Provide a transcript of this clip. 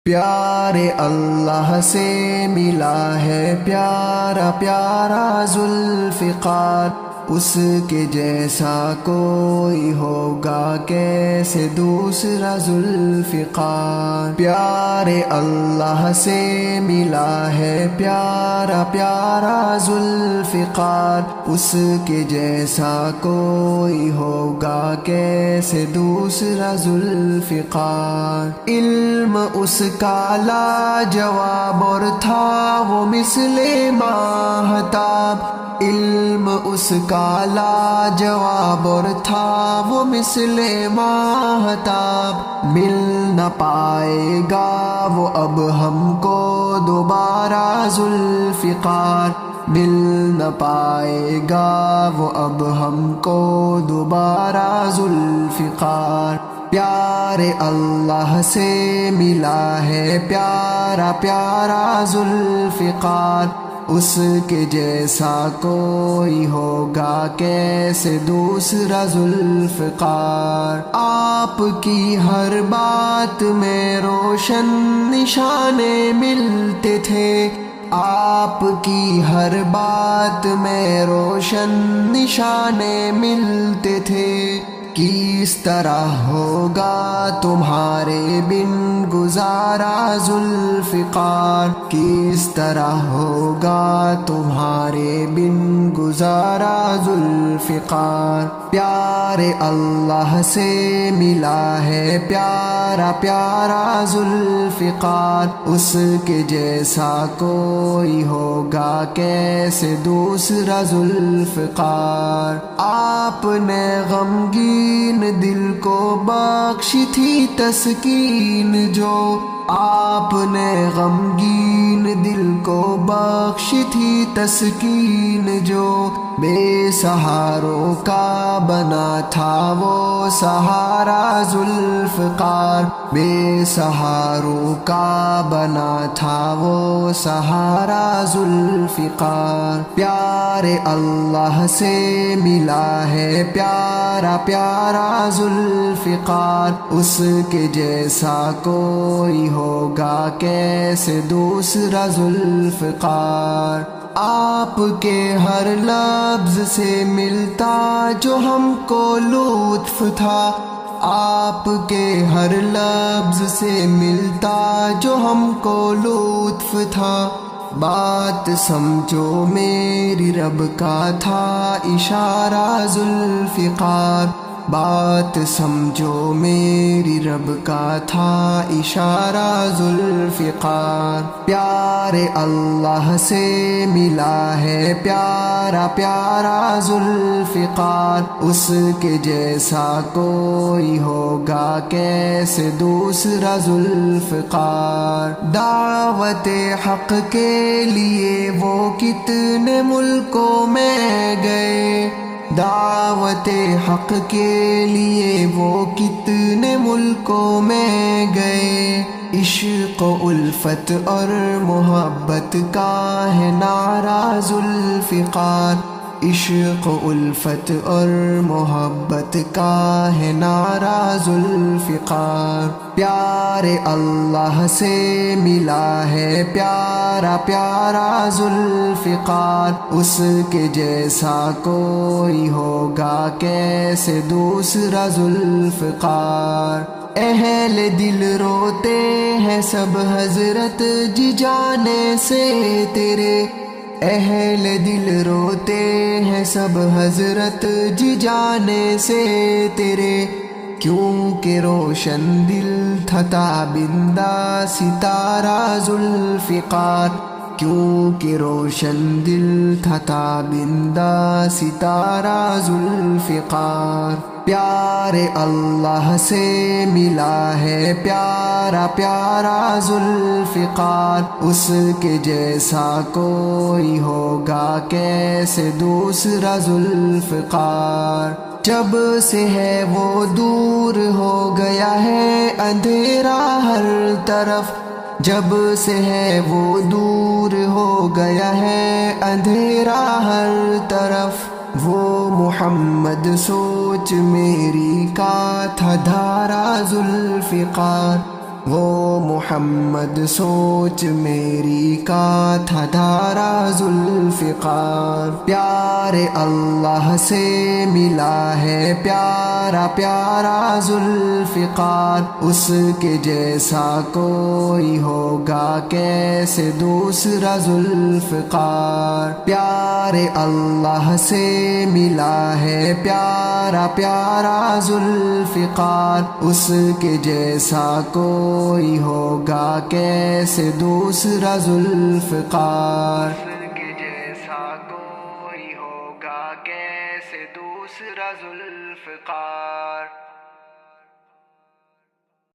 پیارے اللہ سے ملا ہے پیارا پیارا ذوالفقار، اس کے جیسا کوئی ہوگا کیسے دوسرا ذوالفقار۔ پیارے اللہ سے ملا ہے پیارا پیارا ذوالفقار، اس کے جیسا کوئی ہوگا کیسے دوسرا ذوالفقار۔ علم اس کا لاجواب اور تھا وہ مثل ماہتاب، علم اس کا لاجواب اور تھا وہ مثل ماہتاب، مل نہ پائے گا وہ اب ہم کو دوبارہ ذوالفقار، مل نہ پائے گا وہ اب ہم کو دوبارہ ذوالفقار۔ پیارے اللہ سے ملا ہے پیارا پیارا ذوالفقار، اس کے جیسا کوئی ہوگا کیسے دوسرا ذوالفقار۔ آپ کی ہر بات میں روشن نشانے ملتے تھے، آپ کی ہر بات میں روشن نشانے ملتے تھے، کس طرح ہوگا تمہارے بن گزارا ذوالفقار، کس طرح ہوگا تمہارے بن گزارا ذوالفقار۔ پیارے اللہ سے ملا ہے پیارا پیارا ذوالفقار، اس کے جیسا کوئی ہوگا کیسے دوسرا ذوالفقار۔ آپ نے غمگین دل کو بخشی تھی تسکین جو، آپ نے غمگین دل کو بخشی تھی تسکین جو، بے سہاروں کا بنا تھا وہ سہارا ذوالفقار، بے سہاروں کا بنا تھا وہ سہارا ذوالفقار۔ پیارے اللہ سے ملا ہے پیارا پیارا ذوالفقار، اس کے جیسا کوئی ہوگا کیسے دوسرا ذوالفقار۔ آپ کے ہر لفظ سے ملتا جو ہم کو لطف تھا، آپ کے ہر لفظ سے ملتا جو ہم کو لطف تھا، بات سمجھو میری رب کا تھا اشارہ ذوالفقار، بات سمجھو میری رب کا تھا اشارہ ذوالفقار۔ پیارے اللہ سے ملا ہے پیارا پیارا ذوالفقار، اس کے جیسا کوئی ہوگا کیسے دوسرا ذوالفقار۔ دعوت حق کے لیے وہ کتنے ملکوں میں گئے، دعوت حق کے لیے وہ کتنے ملکوں میں گئے، عشق و الفت اور محبت کا ہے نعرہ ذوالفقار، عشق و الفت اور محبت کا ہے نعرہ ذوالفقار۔ پیارے اللہ سے ملا ہے پیارا پیارا ذوالفقار، اس کے جیسا کوئی ہوگا کیسے دوسرا ذوالفقار۔ اہل دل روتے ہیں سب حضرت جی جانے سے تیرے، اہل دل روتے ہیں سب حضرت جی جانے سے تیرے، کیونکہ روشن دل تھا تابندہ ستارہ ذوالفقار، کیونکہ روشن دل تھا تابندہ ستارہ ذوالفقار۔ پیارے اللہ سے ملا ہے پیارا پیارا ذوالفقار، اس کے جیسا کوئی ہوگا کیسے دوسرا ذوالفقار۔ جب سے ہے وہ دور ہو گیا ہے اندھیرا ہر طرف، جب سے ہے وہ دور ہو گیا ہے اندھیرا ہر طرف، وہ محمد سوچ میری کا تھا دھارا ذوالفقار، وہ محمد سوچ میری کا تھا دھارا ذوالفقار، پیارے اللہ سے ملا ہے پیارا پیارا ذوالفقار، اس کے جیسا کوئی ہوگا کیسے دوسرا ذوالفقار، پیارے اللہ سے ملا ہے پیارا پیارا ذوالفقار، اس کے جیسا کوئی ہوگا کیسے دوسرا ذوالفقار، اس کے جیسا کوئی ہوگا کیسے دوسرا ذوالفقار۔